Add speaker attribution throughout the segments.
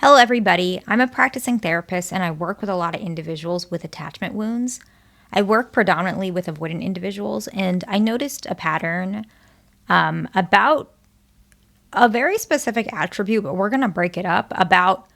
Speaker 1: Hello, everybody. I'm a practicing therapist and I work with a lot of individuals with attachment wounds. I work predominantly with avoidant individuals, and I noticed a pattern about a very specific attribute, but we're going to break it up about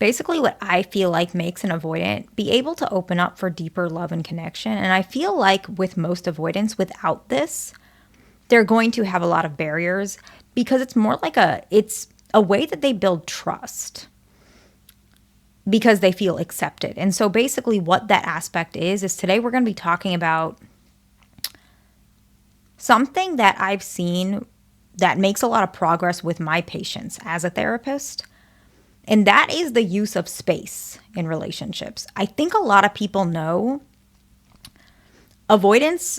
Speaker 1: basically what I feel like makes an avoidant be able to open up for deeper love and connection. And I feel like with most avoidants, without this, they're going to have a lot of barriers because it's more like it's a way that they build trust because they feel accepted. And so basically what that aspect is today we're going to be talking about something that I've seen that makes a lot of progress with my patients as a therapist. And that is the use of space in relationships. I think a lot of people know avoidance,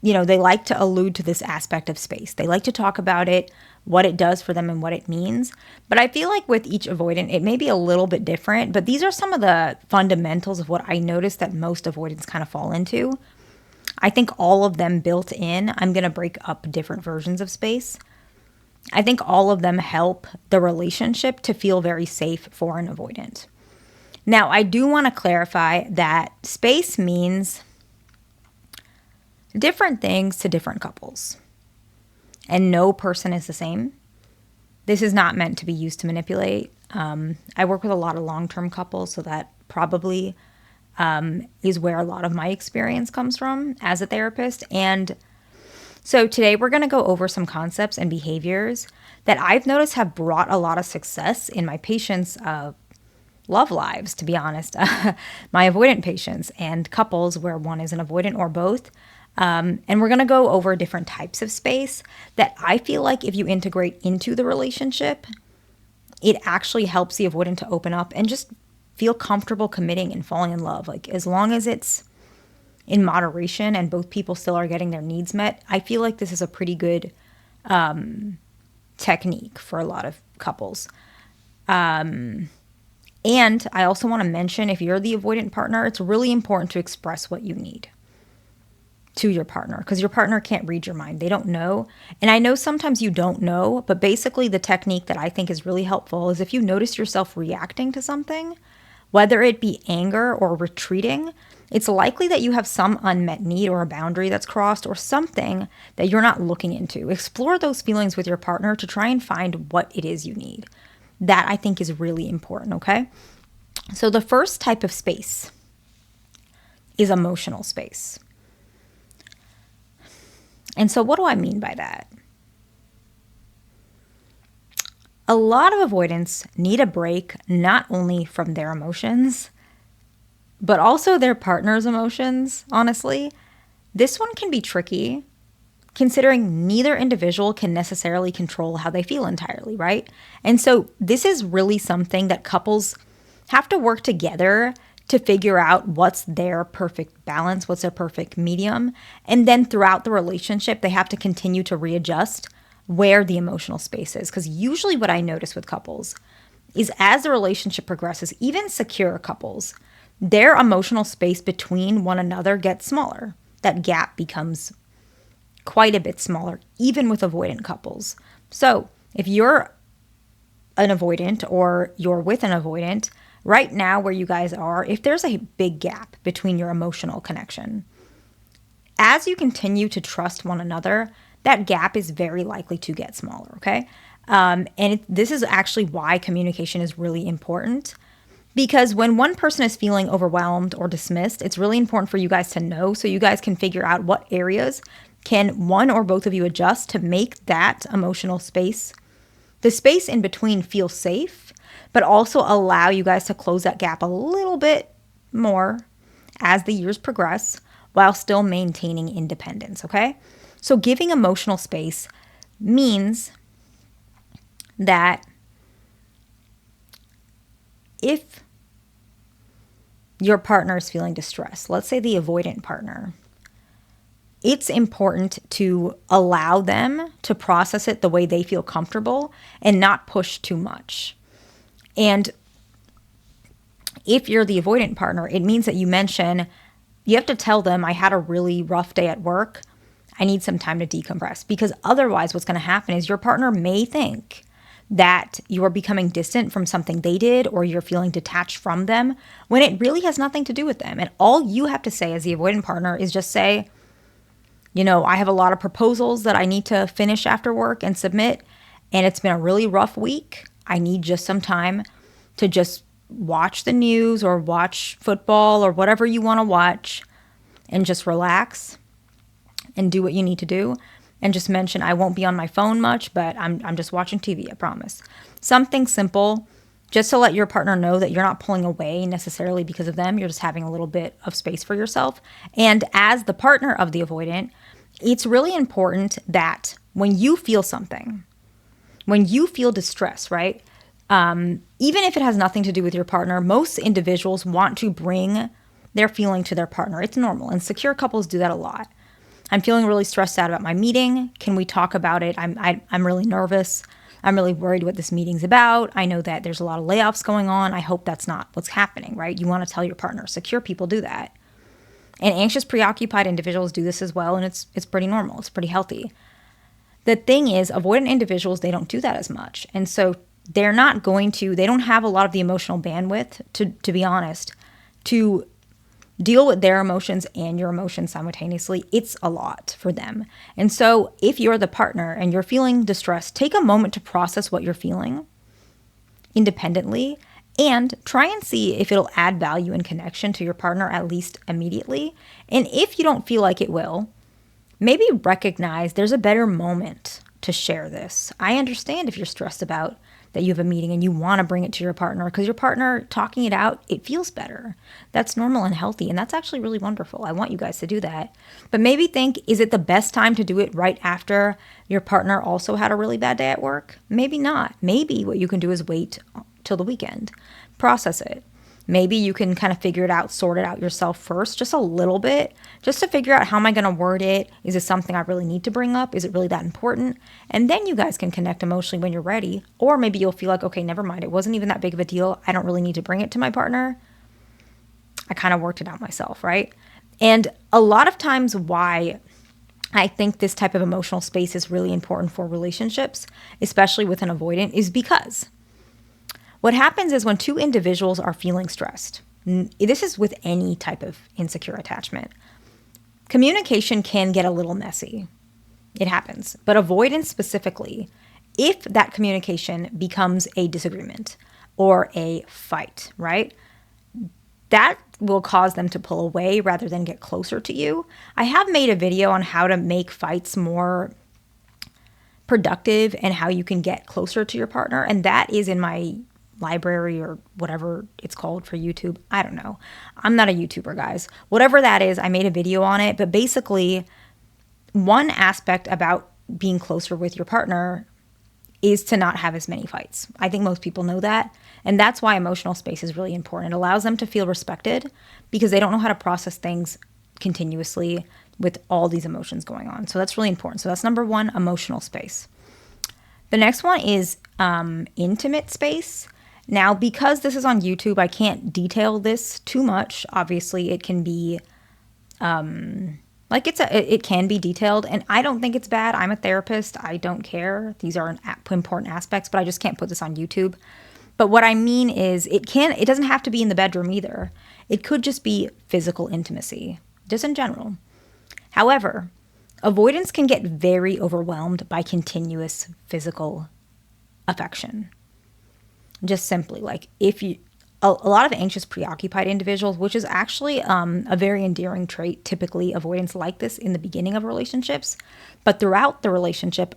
Speaker 1: they like to allude to this aspect of space. They like to talk about it, what it does for them and what it means. But I feel like with each avoidant, it may be a little bit different, but these are some of the fundamentals of what I noticed that most avoidants kind of fall into. I think all of them built in, I'm going to break up different versions of space. I think all of them help the relationship to feel very safe for an avoidant. Now, I do want to clarify that space means different things to different couples. And no person is the same. This is not meant to be used to manipulate. I work with a lot of long-term couples, so that probably is where a lot of my experience comes from as a therapist. And so today we're going to go over some concepts and behaviors that I've noticed have brought a lot of success in my patients' love lives, to be honest. My avoidant patients and couples where one is an avoidant or both. And we're going to go over different types of space that I feel like if you integrate into the relationship, it actually helps the avoidant to open up and just feel comfortable committing and falling in love. Like as long as it's in moderation and both people still are getting their needs met, I feel like this is a pretty good technique for a lot of couples. And I also want to mention, if you're the avoidant partner, it's really important to express what you need to your partner, because your partner can't read your mind. They don't know. And I know sometimes you don't know, but basically the technique that I think is really helpful is if you notice yourself reacting to something, whether it be anger or retreating, it's likely that you have some unmet need or a boundary that's crossed or something that you're not looking into. Explore those feelings with your partner to try and find what it is you need. That I think is really important, okay? So the first type of space is emotional space. And so what do I mean by that? A lot of avoidants need a break not only from their emotions, but also their partner's emotions, honestly. This one can be tricky, considering neither individual can necessarily control how they feel entirely, right? And so this is really something that couples have to work together to figure out what's their perfect balance, what's their perfect medium. And then throughout the relationship, they have to continue to readjust where the emotional space is. Because usually what I notice with couples is as the relationship progresses, even secure couples, their emotional space between one another gets smaller. That gap becomes quite a bit smaller, even with avoidant couples. So if you're an avoidant or you're with an avoidant, right now where you guys are, if there's a big gap between your emotional connection, as you continue to trust one another, that gap is very likely to get smaller, okay? This is actually why communication is really important, because when one person is feeling overwhelmed or dismissed, it's really important for you guys to know so you guys can figure out what areas can one or both of you adjust to make that emotional space, the space in between, feel safe, but also allow you guys to close that gap a little bit more as the years progress while still maintaining independence, okay? So giving emotional space means that if your partner is feeling distressed, let's say the avoidant partner, it's important to allow them to process it the way they feel comfortable and not push too much. And if you're the avoidant partner, it means that you have to tell them, I had a really rough day at work. I need some time to decompress. Because otherwise what's going to happen is your partner may think that you are becoming distant from something they did or you're feeling detached from them when it really has nothing to do with them. And all you have to say as the avoidant partner is just say, I have a lot of proposals that I need to finish after work and submit, and it's been a really rough week. I need just some time to just watch the news or watch football or whatever you want to watch and just relax and do what you need to do. And just mention, I won't be on my phone much, but I'm just watching TV, I promise. Something simple, just to let your partner know that you're not pulling away necessarily because of them. You're just having a little bit of space for yourself. And as the partner of the avoidant, it's really important that when you feel something, when you feel distress, right? Even if it has nothing to do with your partner, most individuals want to bring their feeling to their partner. It's normal. And secure couples do that a lot. I'm feeling really stressed out about my meeting. Can we talk about it? I'm really nervous. I'm really worried what this meeting's about. I know that there's a lot of layoffs going on. I hope that's not what's happening, right? You want to tell your partner. Secure people do that. And anxious, preoccupied individuals do this as well, and it's pretty normal. It's pretty healthy. The thing is, avoidant individuals, they don't do that as much. And so they don't have a lot of the emotional bandwidth, to be honest, to deal with their emotions and your emotions simultaneously. It's a lot for them. And so if you're the partner and you're feeling distressed, take a moment to process what you're feeling independently and try and see if it'll add value and connection to your partner, at least immediately. And if you don't feel like it will, maybe recognize there's a better moment to share this. I understand if you're stressed about that you have a meeting and you want to bring it to your partner because your partner talking it out, it feels better. That's normal and healthy. And that's actually really wonderful. I want you guys to do that. But maybe think, is it the best time to do it right after your partner also had a really bad day at work? Maybe not. Maybe what you can do is wait till the weekend. Process it. Maybe you can kind of figure it out, sort it out yourself first, just a little bit, just to figure out how am I going to word it? Is it something I really need to bring up? Is it really that important? And then you guys can connect emotionally when you're ready. Or maybe you'll feel like, okay, never mind. It wasn't even that big of a deal. I don't really need to bring it to my partner. I kind of worked it out myself, right? And a lot of times why I think this type of emotional space is really important for relationships, especially with an avoidant, is because what happens is when two individuals are feeling stressed, this is with any type of insecure attachment, communication can get a little messy. It happens. But avoidance specifically, if that communication becomes a disagreement or a fight, right? That will cause them to pull away rather than get closer to you. I have made a video on how to make fights more productive and how you can get closer to your partner. And that is in my library or whatever it's called for YouTube. I don't know. I'm not a YouTuber, guys. Whatever that is, I made a video on it. But basically, one aspect about being closer with your partner is to not have as many fights. I think most people know that. And that's why emotional space is really important. It allows them to feel respected because they don't know how to process things continuously with all these emotions going on. So that's really important. So that's number one, emotional space. The next one is intimate space. Now, because this is on YouTube, I can't detail this too much. Obviously, it can be it can be detailed, and I don't think it's bad. I'm a therapist. I don't care. These are important aspects, but I just can't put this on YouTube. But what I mean is it doesn't have to be in the bedroom either. It could just be physical intimacy, just in general. However, avoidance can get very overwhelmed by continuous physical affection. Just simply, like a lot of anxious, preoccupied individuals, which is actually a very endearing trait, typically avoidance like this in the beginning of relationships. But throughout the relationship,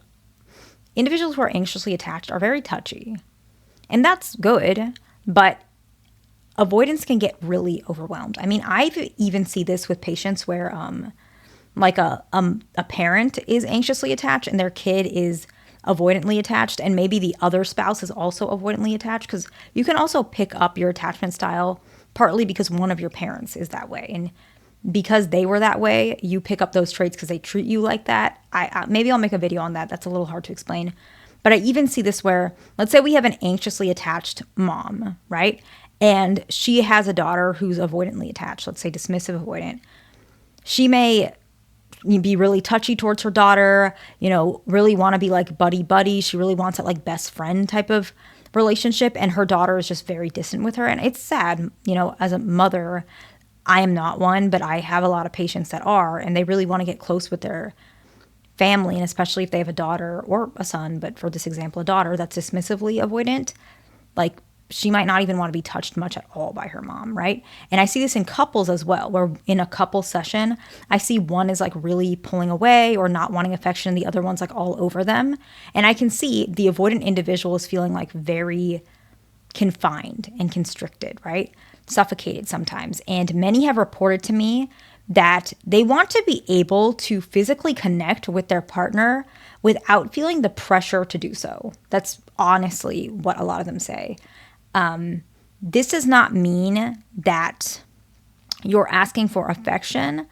Speaker 1: individuals who are anxiously attached are very touchy. And that's good, but avoidance can get really overwhelmed. I mean, I've even see this with patients where a parent is anxiously attached and their kid is avoidantly attached, and maybe the other spouse is also avoidantly attached, because you can also pick up your attachment style partly because one of your parents is that way, and because they were that way, you pick up those traits because they treat you like that. Maybe I'll make a video on that. That's a little hard to explain, but I even see this where, let's say we have an anxiously attached mom, right? And she has a daughter who's avoidantly attached, let's say dismissive avoidant. She may be really touchy towards her daughter, really want to be like buddy. She really wants that like best friend type of relationship. And her daughter is just very distant with her. And it's sad, as a mother, I am not one, but I have a lot of patients that are, and they really want to get close with their family. And especially if they have a daughter or a son, but for this example, a daughter that's dismissively avoidant, like she might not even want to be touched much at all by her mom, right? And I see this in couples as well, where in a couple session, I see one is like really pulling away or not wanting affection, and the other one's like all over them. And I can see the avoidant individual is feeling like very confined and constricted, right? Suffocated sometimes. And many have reported to me that they want to be able to physically connect with their partner without feeling the pressure to do so. That's honestly what a lot of them say. This does not mean that you're asking for affection.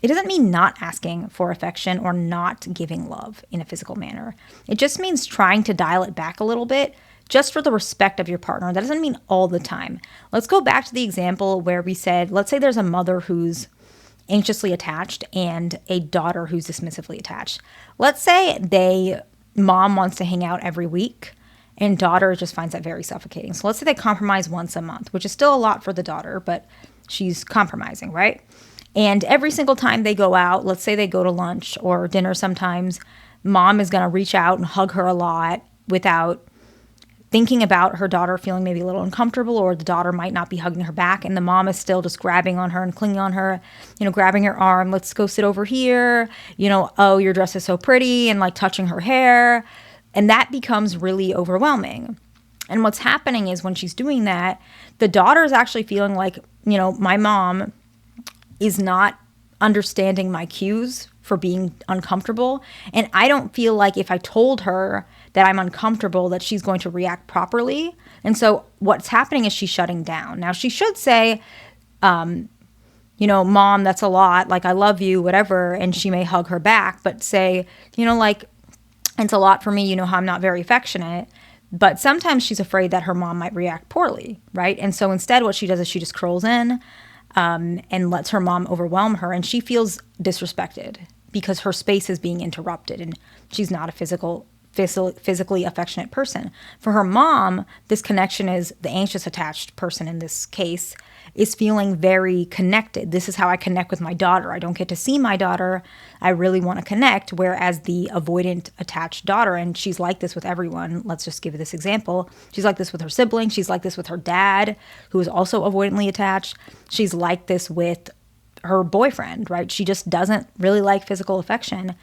Speaker 1: It doesn't mean not asking for affection or not giving love in a physical manner. It just means trying to dial it back a little bit just for the respect of your partner. That doesn't mean all the time. Let's go back to the example where we said, let's say there's a mother who's anxiously attached and a daughter who's dismissively attached. Let's say mom wants to hang out every week and daughter just finds that very suffocating. So let's say they compromise once a month, which is still a lot for the daughter, but she's compromising, right? And every single time they go out, let's say they go to lunch or dinner sometimes, mom is going to reach out and hug her a lot without thinking about her daughter feeling maybe a little uncomfortable, or the daughter might not be hugging her back, and the mom is still just grabbing on her and clinging on her, grabbing her arm, let's go sit over here, oh, your dress is so pretty, and like touching her hair. And that becomes really overwhelming. And what's happening is when she's doing that, the daughter is actually feeling like, my mom is not understanding my cues for being uncomfortable. And I don't feel like if I told her that I'm uncomfortable, that she's going to react properly. And so what's happening is she's shutting down. Now, she should say, mom, that's a lot. Like, I love you, whatever. And she may hug her back, but say, like, it's a lot for me. You know how I'm not very affectionate. But sometimes she's afraid that her mom might react poorly, right? And so instead what she does is she just curls in and lets her mom overwhelm her. And she feels disrespected because her space is being interrupted and she's not a physically affectionate person. For her mom, this connection is the anxious attached person in this case is feeling very connected. This is how I connect with my daughter. I don't get to see my daughter. I really want to connect. Whereas the avoidant attached daughter, and she's like this with everyone. Let's just give this example. She's like this with her siblings. She's like this with her dad, who is also avoidantly attached. She's like this with her boyfriend, right? She just doesn't really like physical affection.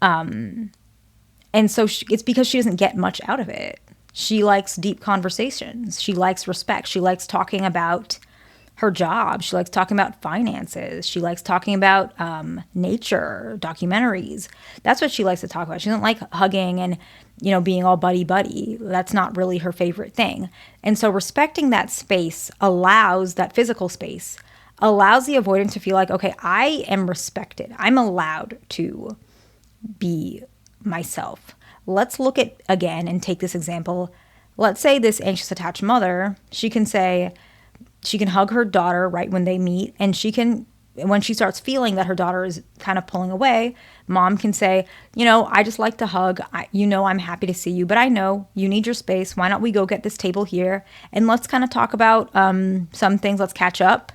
Speaker 1: And so it's because she doesn't get much out of it. She likes deep conversations. She likes respect. She likes talking about her job. She likes talking about finances. She likes talking about nature, documentaries. That's what she likes to talk about. She doesn't like hugging and, being all buddy-buddy. That's not really her favorite thing. And so respecting that space that physical space allows the avoidant to feel like, okay, I am respected. I'm allowed to be myself. Let's look at, again, and take this example. Let's say this anxious attached mother, she can hug her daughter right when they meet, and when she starts feeling that her daughter is kind of pulling away, mom can say, I just like to hug. I'm happy to see you, but I know you need your space. Why don't we go get this table here and let's kind of talk about some things. Let's catch up.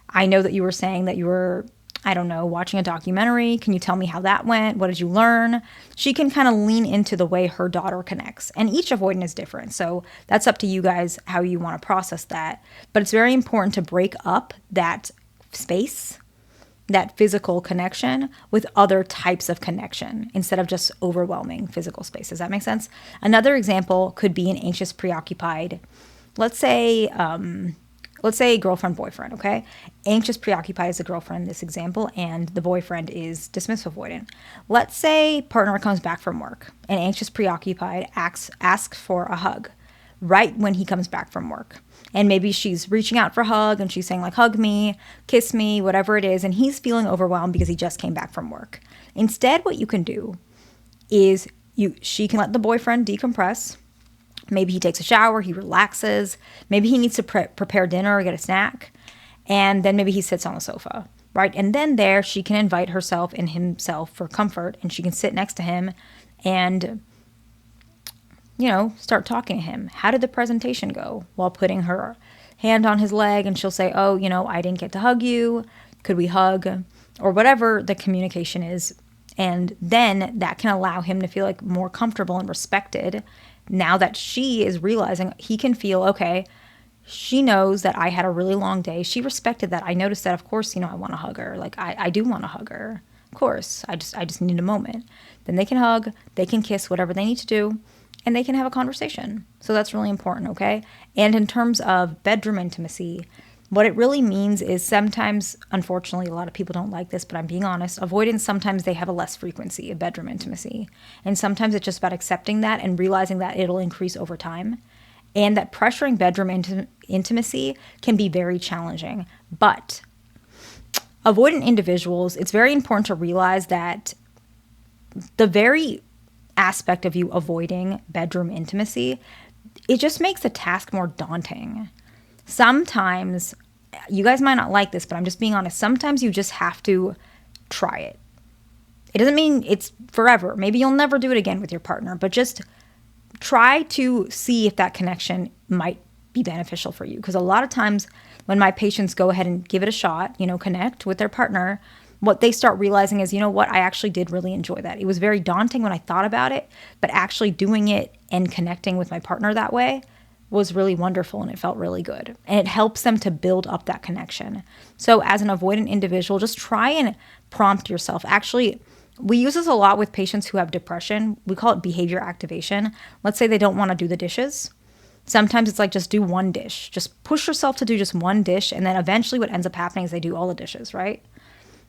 Speaker 1: I know that you were saying that you were, watching a documentary. Can you tell me how that went? What did you learn? She can kind of lean into the way her daughter connects. And each avoidant is different. So that's up to you guys how you want to process that. But it's very important to break up that space, that physical connection, with other types of connection instead of just overwhelming physical space. Does that make sense? Another example could be an anxious, preoccupied, let's say girlfriend, boyfriend, okay? Anxious, preoccupied is the girlfriend in this example, and the boyfriend is dismissive avoidant. Let's say partner comes back from work, and anxious, preoccupied asks for a hug right when he comes back from work. And maybe she's reaching out for a hug, and she's saying like, hug me, kiss me, whatever it is, and he's feeling overwhelmed because he just came back from work. Instead, what you can do is she can let the boyfriend decompress. Maybe he takes a shower, he relaxes. Maybe he needs to prepare dinner or get a snack. And then maybe he sits on the sofa, right? And then there she can invite herself and himself for comfort, and she can sit next to him and, start talking to him. How did the presentation go? While putting her hand on his leg, and she'll say, oh, I didn't get to hug you. Could we hug? Or whatever the communication is. And then that can allow him to feel like more comfortable and respected. Now that she is realizing, he can feel, okay, she knows that I had a really long day. She respected that. I noticed that, of course, I want to hug her. Like, I do want to hug her. Of course, I just need a moment. Then they can hug, they can kiss, whatever they need to do, and they can have a conversation. So that's really important, okay? And in terms of bedroom intimacy, what it really means is sometimes, unfortunately, a lot of people don't like this, but I'm being honest, avoidance, sometimes they have a less frequency of bedroom intimacy. And sometimes it's just about accepting that and realizing that it'll increase over time. And that pressuring bedroom intimacy can be very challenging. But avoidant individuals, it's very important to realize that the very aspect of you avoiding bedroom intimacy, it just makes the task more daunting. Sometimes, you guys might not like this, but I'm just being honest. Sometimes you just have to try it. It doesn't mean it's forever. Maybe you'll never do it again with your partner, but just try to see if that connection might be beneficial for you. Because a lot of times when my patients go ahead and give it a shot, connect with their partner, what they start realizing is, what, I actually did really enjoy that. It was very daunting when I thought about it, but actually doing it and connecting with my partner that way was really wonderful, and it felt really good. And it helps them to build up that connection. So as an avoidant individual, just try and prompt yourself. Actually, we use this a lot with patients who have depression. We call it behavior activation. Let's say they don't want to do the dishes. Sometimes it's like, just do one dish. Just push yourself to do just one dish, and then eventually what ends up happening is they do all the dishes, right?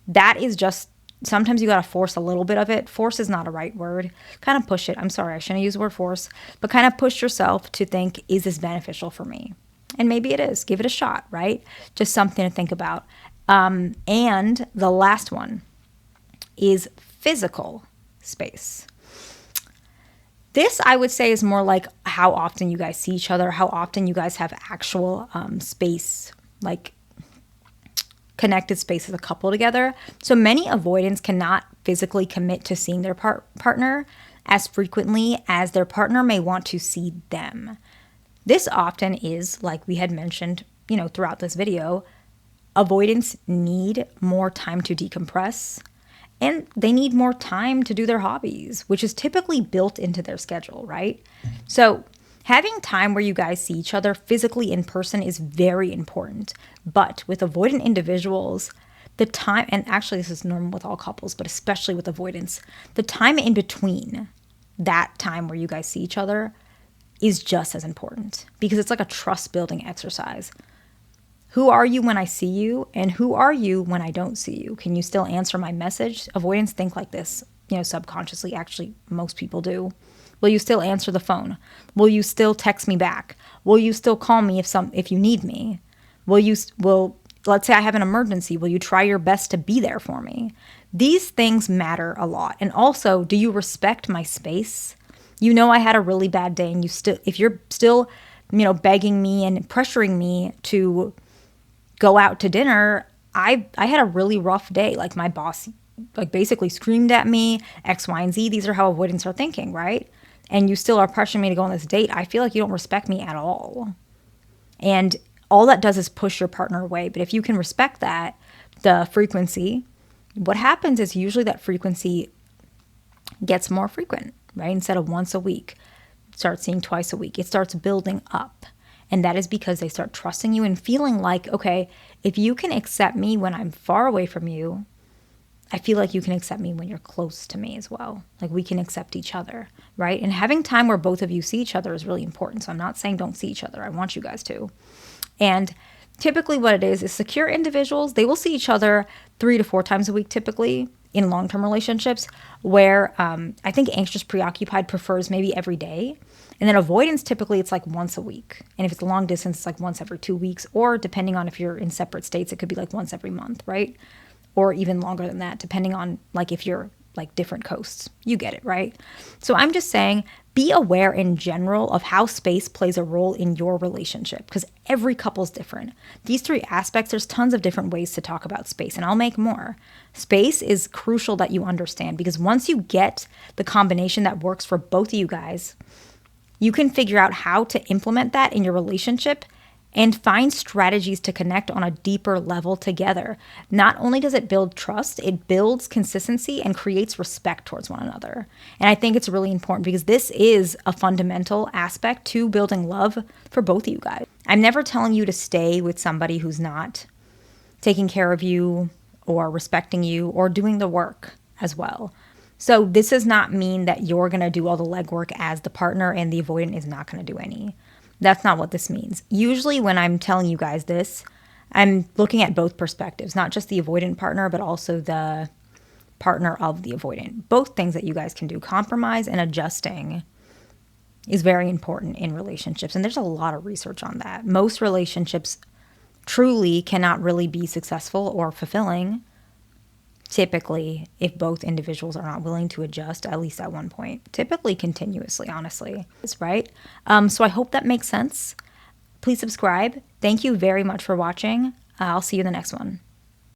Speaker 1: That is just, sometimes you got to force a little bit of it. Force is not a right word. Kind of push it. I'm sorry, I shouldn't use the word force, but kind of push yourself to think, is this beneficial for me? And maybe it is. Give it a shot, right? Just something to think about. And the last one is physical space. This, I would say, is more like how often you guys see each other, how often you guys have actual space, like connected space as a couple together. So many avoidants cannot physically commit to seeing their partner as frequently as their partner may want to see them. This often is, like we had mentioned, throughout this video, avoidants need more time to decompress, and they need more time to do their hobbies, which is typically built into their schedule, right? So having time where you guys see each other physically in person is very important. But with avoidant individuals, the time, and actually this is normal with all couples, but especially with avoidance, the time in between that time where you guys see each other is just as important, because it's like a trust building exercise. Who are you when I see you, and who are you when I don't see you? Can you still answer my message? Avoidants think like this, subconsciously. Actually, most people do. Will you still answer the phone? Will you still text me back? Will you still call me if you need me? Let's say I have an emergency. Will you try your best to be there for me? These things matter a lot. And also, do you respect my space? I had a really bad day, and if you're still, begging me and pressuring me to go out to dinner, I had a really rough day. Like, my boss basically screamed at me, X, Y, and Z. These are how avoidants are thinking, right? And you still are pressuring me to go on this date. I feel like you don't respect me at all. And all that does is push your partner away. But if you can respect that, the frequency, what happens is usually that frequency gets more frequent, right? Instead of once a week, start seeing twice a week. It starts building up. And that is because they start trusting you and feeling like, okay, if you can accept me when I'm far away from you, I feel like you can accept me when you're close to me as well. Like, we can accept each other, right? And having time where both of you see each other is really important. So I'm not saying don't see each other. I want you guys to. And typically what it is secure individuals, they will see each other 3 to 4 times a week typically in long-term relationships, where I think anxious preoccupied prefers maybe every day. And then avoidance, typically it's like once a week. And if it's long distance, it's like once every 2 weeks, or depending on if you're in separate states, it could be like once every month, right? Or even longer than that, depending on like if you're like different coasts. You get it, right? So I'm just saying, be aware in general of how space plays a role in your relationship, because every couple's different. These 3 aspects, there's tons of different ways to talk about space, and I'll make more. Space is crucial that you understand, because once you get the combination that works for both of you guys, you can figure out how to implement that in your relationship and find strategies to connect on a deeper level together. Not only does it build trust, it builds consistency and creates respect towards one another. And I think it's really important because this is a fundamental aspect to building love for both of you guys. I'm never telling you to stay with somebody who's not taking care of you or respecting you or doing the work as well. So this does not mean that you're going to do all the legwork as the partner and the avoidant is not going to do any. That's not what this means. Usually when I'm telling you guys this, I'm looking at both perspectives, not just the avoidant partner, but also the partner of the avoidant. Both things that you guys can do. Compromise and adjusting is very important in relationships. And there's a lot of research on that. Most relationships truly cannot really be successful or fulfilling, typically, if both individuals are not willing to adjust, at least at one point. Typically continuously, honestly. That's right. So I hope that makes sense. Please subscribe. Thank you very much for watching. I'll see you in the next one.